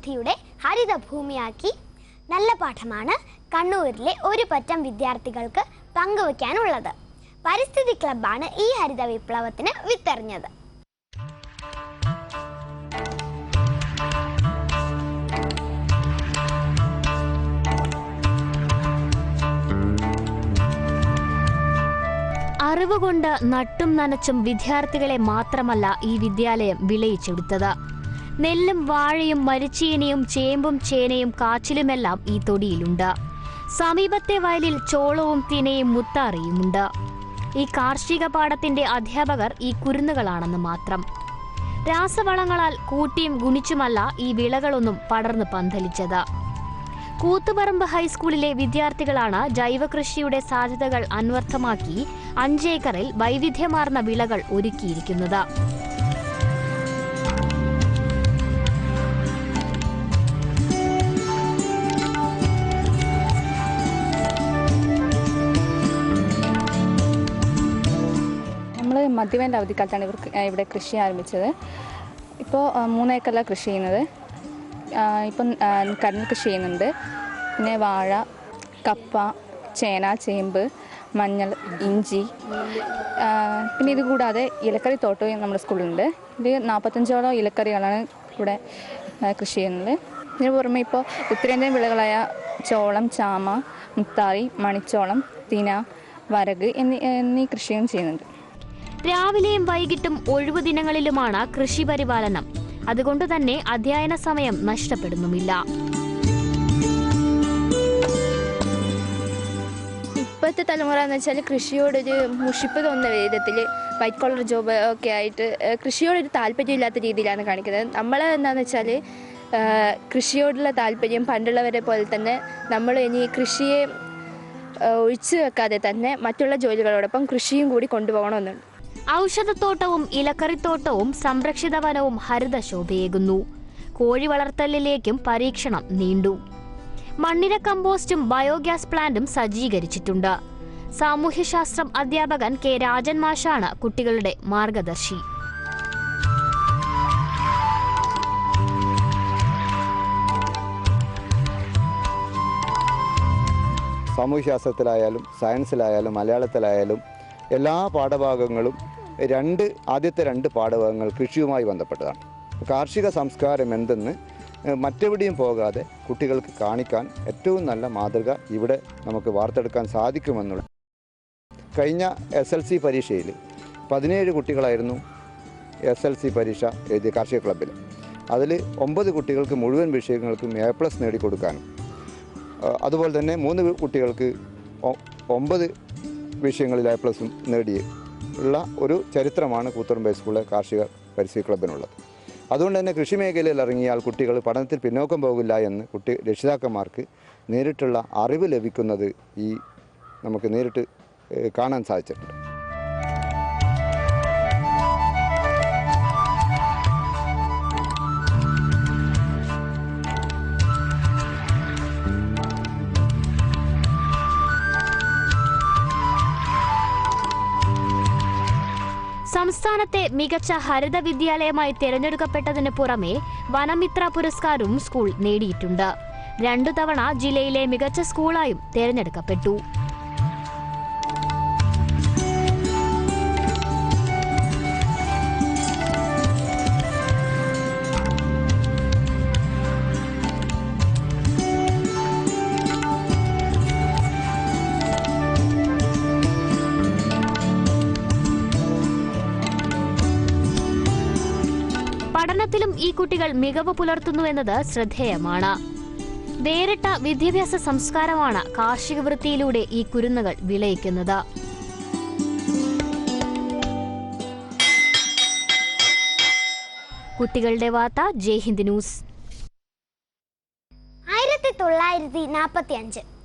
സമൃദ്ധിയുടെ ഹരിതഭൂമിയാക്കി. നല്ല പാഠമാണ് കണ്ണൂരിലെ ഒരു പറ്റം വിദ്യാർത്ഥികൾക്ക് പങ്കുവയ്ക്കാനുള്ളത്. പരിസ്ഥിതി ക്ലബ്ബാണ് ഈ ഹരിത വിപ്ലവത്തിന് വിത്തെറിഞ്ഞത്. അറിവുകൊണ്ട് നട്ടും നനച്ചും വിദ്യാർത്ഥികളെ മാത്രമല്ല ഈ വിദ്യാലയം വിളയിച്ചെടുത്തത്. നെല്ലും വാഴയും മരിച്ചീനിയും ചേമ്പും ചേനയും കാച്ചിലുമെല്ലാം ഈ തൊടിയിലുണ്ട്. സമീപത്തെ വയലിൽ ചോളവും തിനയും മുത്താറിയുമുണ്ട്. ഈ കാർഷിക പാഠത്തിന്റെ അധ്യാപകർ ഈ കുരുന്നുകളാണെന്ന് മാത്രം. രാസവളങ്ങളാൽ കൂട്ടിയും ഗുണിച്ചുമല്ല ഈ വിളകളൊന്നും പടർന്നു പന്തലിച്ചത്. കൂത്തുപറമ്പ് ഹൈസ്കൂളിലെ വിദ്യാർത്ഥികളാണ് ജൈവകൃഷിയുടെ സാധ്യതകൾ അന്വർത്ഥമാക്കി 5 ഏക്കറിൽ വൈവിധ്യമാർന്ന വിളകൾ ഒരുക്കിയിരിക്കുന്നത്. നമ്മൾ മധ്യവേനൽ അവധിക്കാലത്താണ് ഇവിടെ കൃഷി ആരംഭിച്ചത്. ഇപ്പോൾ 3 ഏക്കറിലാണ് കൃഷി ചെയ്യുന്നത്. ഇപ്പം കടൽ കൃഷി ചെയ്യുന്നുണ്ട്. പിന്നെ വാഴ, കപ്പ, ചേന, ചേമ്പ്, മഞ്ഞൾ, ഇഞ്ചി, പിന്നെ ഇത് കൂടാതെ ഇലക്കറി തോട്ടവും നമ്മുടെ സ്കൂളിലുണ്ട്. ഇത് 45ഓളം ഇലക്കറികളാണ് ഇവിടെ കൃഷി ചെയ്യുന്നത്. ഇതിന് പുറമെ ഇപ്പോൾ ഉത്തരേന്ത്യൻ വിളകളായ ചോളം, ചാമ, മുത്താറി, മണിച്ചോളം, തിന, വരക് എന്നീ കൃഷിയും ചെയ്യുന്നുണ്ട്. രാവിലെയും വൈകിട്ടും ഒഴിവു ദിനങ്ങളിലുമാണ് കൃഷി പരിപാലനം. അതുകൊണ്ട് തന്നെ അധ്യയന സമയം നഷ്ടപ്പെടുന്നുമില്ല. ഇപ്പോഴത്തെ തലമുറ എന്ന് വെച്ചാൽ കൃഷിയോടൊരു മുഷിപ്പ് തോന്നുന്ന വിധത്തിൽ വൈറ്റ് കോളർ ജോബ് ഒക്കെ ആയിട്ട് കൃഷിയോടൊരു താല്പര്യമില്ലാത്ത രീതിയിലാണ് കാണിക്കുന്നത്. നമ്മൾ എന്താണെന്ന് വെച്ചാൽ കൃഷിയോടുള്ള താല്പര്യം പണ്ടുള്ളവരെ പോലെ തന്നെ നമ്മൾ ഇനി കൃഷിയെ ഒഴിച്ചു വെക്കാതെ തന്നെ മറ്റുള്ള ജോലികളോടൊപ്പം കൃഷിയും കൂടി കൊണ്ടുപോകണമെന്നുണ്ട്. ഔഷധത്തോട്ടവും ഇലക്കറിത്തോട്ടവും സംരക്ഷിത വനവും ഹരിതശോഭയേകുന്നു. കോഴി വളർത്തലിലേക്കും പരീക്ഷണം നീണ്ടു. മണ്ണിര കമ്പോസ്റ്റും ബയോഗ്യാസ് പ്ലാന്റും സജ്ജീകരിച്ചിട്ടുണ്ട്. സാമൂഹ്യശാസ്ത്രം അധ്യാപകൻ കെ രാജൻ മാഷാണ് കുട്ടികളുടെ മാർഗദർശി. സാമൂഹ്യശാസ്ത്രത്തിലായാലും സയൻസിലായാലും മലയാളത്തിലായാലും എല്ലാ പാഠഭാഗങ്ങളും ആദ്യത്തെ 2 പാഠഭാഗങ്ങൾ കൃഷിയുമായി ബന്ധപ്പെട്ടതാണ്. കാർഷിക സംസ്കാരം എന്തെന്ന് മറ്റെവിടെയും പോകാതെ കുട്ടികൾക്ക് കാണിക്കാൻ ഏറ്റവും നല്ല മാതൃക ഇവിടെ നമുക്ക് വാർത്തെടുക്കാൻ സാധിക്കുമെന്നുള്ള. കഴിഞ്ഞ SLC പരീക്ഷയിൽ 17 കുട്ടികളായിരുന്നു SLC പരീക്ഷ എഴുതിയ കാർഷിക ക്ലബ്ബിൽ. അതിൽ 9 കുട്ടികൾക്ക് മുഴുവൻ വിഷയങ്ങൾക്കും A+ നേടിക്കൊടുക്കാനും അതുപോലെ തന്നെ 3 കുട്ടികൾക്ക് 9 വിഷയങ്ങളിൽ A+ നേടിയുള്ള ഒരു ചരിത്രമാണ് കൂത്തുപറമ്പ് ഹൈസ്കൂളിലെ കാർഷിക പരിസ്ഥിതി ക്ലബിനുള്ളത്. അതുകൊണ്ട് തന്നെ കൃഷി മേഖലയിൽ ഇറങ്ങിയാൽ കുട്ടികൾ പഠനത്തിൽ പിന്നോക്കം പോകില്ല എന്ന് രക്ഷിതാക്കന്മാർക്ക് നേരിട്ടുള്ള അറിവ് ലഭിക്കുന്നത് നമുക്ക് നേരിട്ട് കാണാൻ സാധിച്ചിട്ടുണ്ട്. സംസ്ഥാനത്തെ മികച്ച ഹരിത വിദ്യാലയമായി തിരഞ്ഞെടുക്കപ്പെട്ടതിന് പുറമെ വനമിത്ര പുരസ്കാരവും സ്കൂൾ നേടിയിട്ടുണ്ട്. 2 തവണ ജില്ലയിലെ മികച്ച സ്കൂളായും തിരഞ്ഞെടുക്കപ്പെട്ടു. പഠനത്തിലും ഈ കുട്ടികൾ മികവ് പുലർത്തുന്നുവെന്നത് ശ്രദ്ധേയമാണ്. വേറിട്ട വിദ്യാഭ്യാസ സംസ്കാരമാണ് കാർഷിക വൃത്തിയിലൂടെ ഈ കുരുന്നുകൾ വിളയിക്കുന്നത്. കുട്ടികളുടെ വാർത്ത ജയ് ഹിന്ദ് ന്യൂസ്. 1945